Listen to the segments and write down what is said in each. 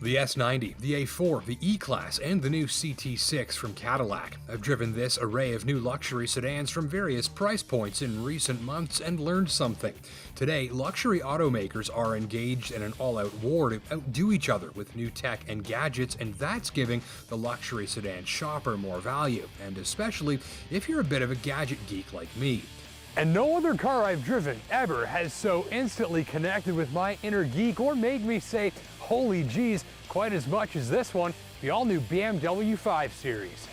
The S90, the A4, the E-Class, and the new CT6 from Cadillac. I've driven this array of new luxury sedans from various price points in recent months and learned something. Today, luxury automakers are engaged in an all-out war to outdo each other with new tech and gadgets, and that's giving the luxury sedan shopper more value, and especially if you're a bit of a gadget geek like me. And no other car I've driven ever has so instantly connected with my inner geek or made me say, holy geez, quite as much as this one, the all-new BMW 5 Series.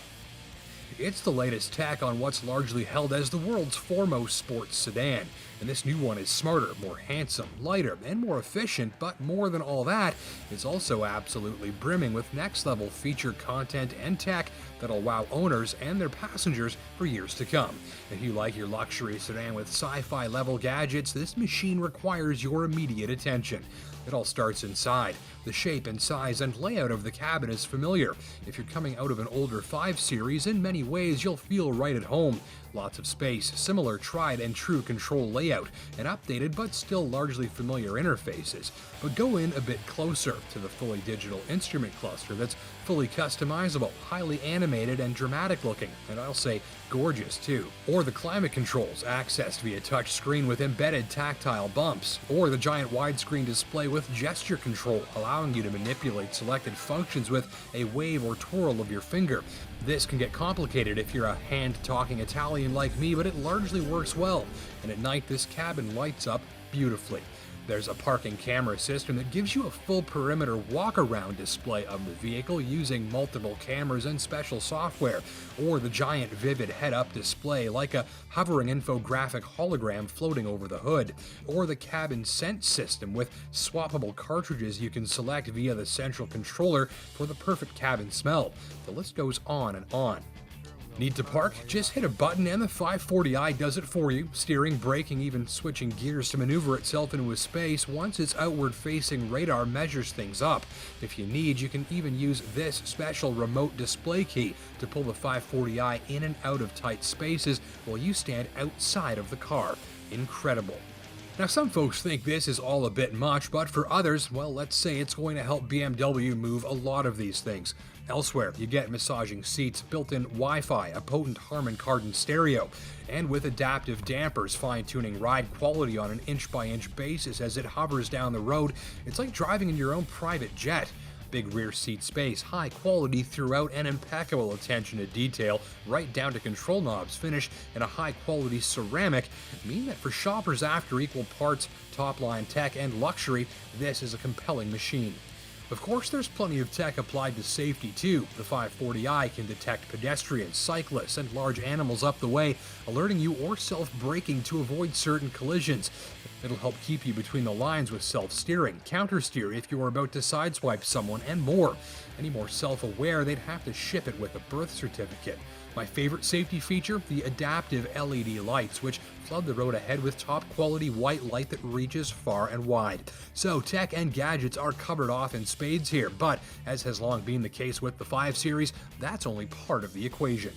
It's the latest tech on what's largely held as the world's foremost sports sedan, and this new one is smarter, more handsome, lighter, and more efficient, but more than all that, it's also absolutely brimming with next-level feature content and tech that'll wow owners and their passengers for years to come. If you like your luxury sedan with sci-fi level gadgets, this machine requires your immediate attention. It all starts inside. The shape and size and layout of the cabin is familiar. If you're coming out of an older 5 Series, in many ways you'll feel right at home. Lots of space, similar tried and true control layout, and updated but still largely familiar interfaces. But go in a bit closer to the fully digital instrument cluster that's fully customizable, highly animated and dramatic looking, and I'll say gorgeous too. Or the climate controls accessed via touch screen with embedded tactile bumps, or the giant widescreen display with gesture control, allowing you to manipulate selected functions with a wave or twirl of your finger. This can get complicated if you're a hand-talking Italian like me, but it largely works well, and at night this cabin lights up beautifully. There's a parking camera system that gives you a full perimeter walk-around display of the vehicle using multiple cameras and special software, or the giant vivid head-up display like a hovering infographic hologram floating over the hood, or the cabin scent system with swappable cartridges you can select via the central controller for the perfect cabin smell. The list goes on and on. Need to park? Just hit a button and the 540i does it for you, steering, braking, even switching gears to maneuver itself into a space once its outward-facing radar measures things up. If you need, you can even use this special remote display key to pull the 540i in and out of tight spaces while you stand outside of the car. Incredible. Now, some folks think this is all a bit much, but for others, well, let's say it's going to help BMW move a lot of these things. Elsewhere, you get massaging seats, built-in Wi-Fi, a potent Harman Kardon stereo, and with adaptive dampers fine-tuning ride quality on an inch-by-inch basis as it hovers down the road. It's like driving in your own private jet. Big rear seat space, high quality throughout, and impeccable attention to detail, right down to control knobs finished in a high quality ceramic, mean that for shoppers after equal parts top-line tech and luxury, this is a compelling machine. Of course, there's plenty of tech applied to safety too. The 540i can detect pedestrians, cyclists, and large animals up the way, alerting you or self-braking to avoid certain collisions. It'll help keep you between the lines with self-steering, counter-steer if you are about to sideswipe someone, and more. Any more self-aware, they'd have to ship it with a birth certificate. My favorite safety feature? The adaptive LED lights, which flood the road ahead with top-quality white light that reaches far and wide. So tech and gadgets are covered off in spades here, but as has long been the case with the 5 Series, that's only part of the equation.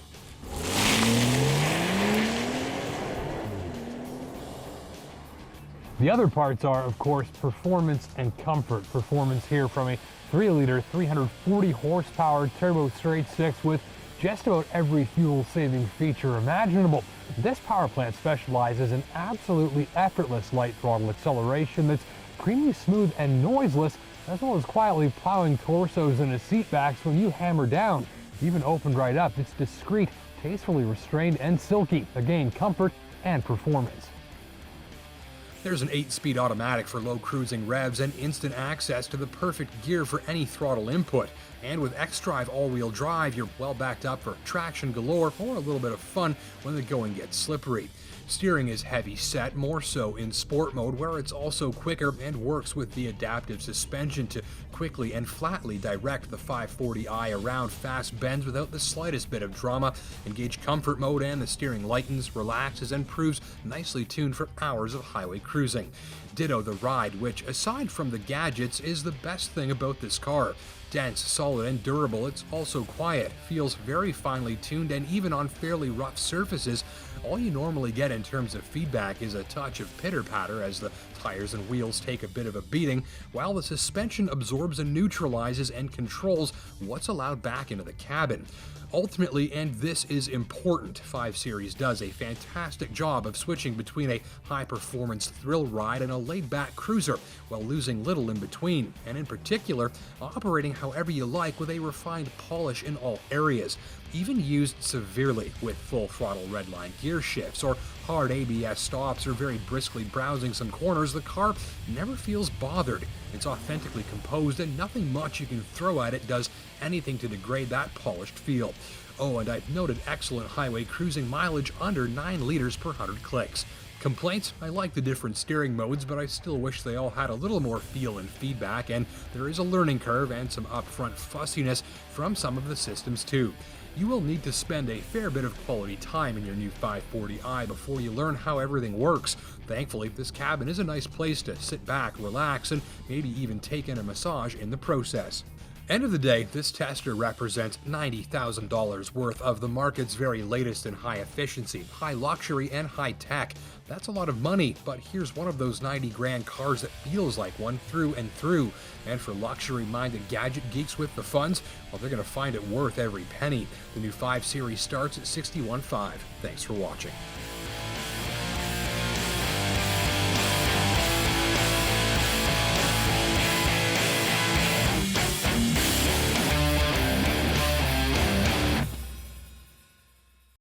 The other parts are, of course, performance and comfort. Performance here from a 3-liter, 340 horsepower turbo straight six with just about every fuel-saving feature imaginable. This power plant specializes in absolutely effortless light throttle acceleration that's creamy smooth and noiseless, as well as quietly plowing torsos into seat backs when you hammer down. Even opened right up, it's discreet, tastefully restrained, and silky. Again, comfort and performance. There's an 8-speed automatic for low cruising revs and instant access to the perfect gear for any throttle input. And with xDrive all-wheel drive, you're well backed up for traction galore or a little bit of fun when the going gets slippery. Steering is heavy set, more so in sport mode, where it's also quicker and works with the adaptive suspension to quickly and flatly direct the 540i around fast bends without the slightest bit of drama. Engage comfort mode and the steering lightens, relaxes, and proves nicely tuned for hours of highway cruising. Ditto the ride, which, aside from the gadgets, is the best thing about this car. Dense, solid, and durable, it's also quiet, feels very finely tuned, and even on fairly rough surfaces, all you normally get in terms of feedback is a touch of pitter-patter as the tires and wheels take a bit of a beating, while the suspension absorbs and neutralizes and controls what's allowed back into the cabin. Ultimately, and this is important, 5 Series does a fantastic job of switching between a high-performance thrill ride and a laid-back cruiser, while losing little in between, and in particular, operating however you like with a refined polish in all areas, even used severely with full throttle redline gear shifts or hard ABS stops or very briskly browsing some corners. The car never feels bothered. It's authentically composed, and nothing much you can throw at it does anything to degrade that polished feel. Oh, and I've noted excellent highway cruising mileage under 9 liters per 100 clicks. Complaints? I like the different steering modes, but I still wish they all had a little more feel and feedback, and there is a learning curve and some upfront fussiness from some of the systems too. You will need to spend a fair bit of quality time in your new 540i before you learn how everything works. Thankfully, this cabin is a nice place to sit back, relax, and maybe even take in a massage in the process. End of the day, this tester represents $90,000 worth of the market's very latest in high efficiency, high luxury, and high tech. That's a lot of money, but here's one of those 90 grand cars that feels like one through and through. And for luxury-minded gadget geeks with the funds, well, they're going to find it worth every penny. The new 5 Series starts at $61,500. Thanks for watching.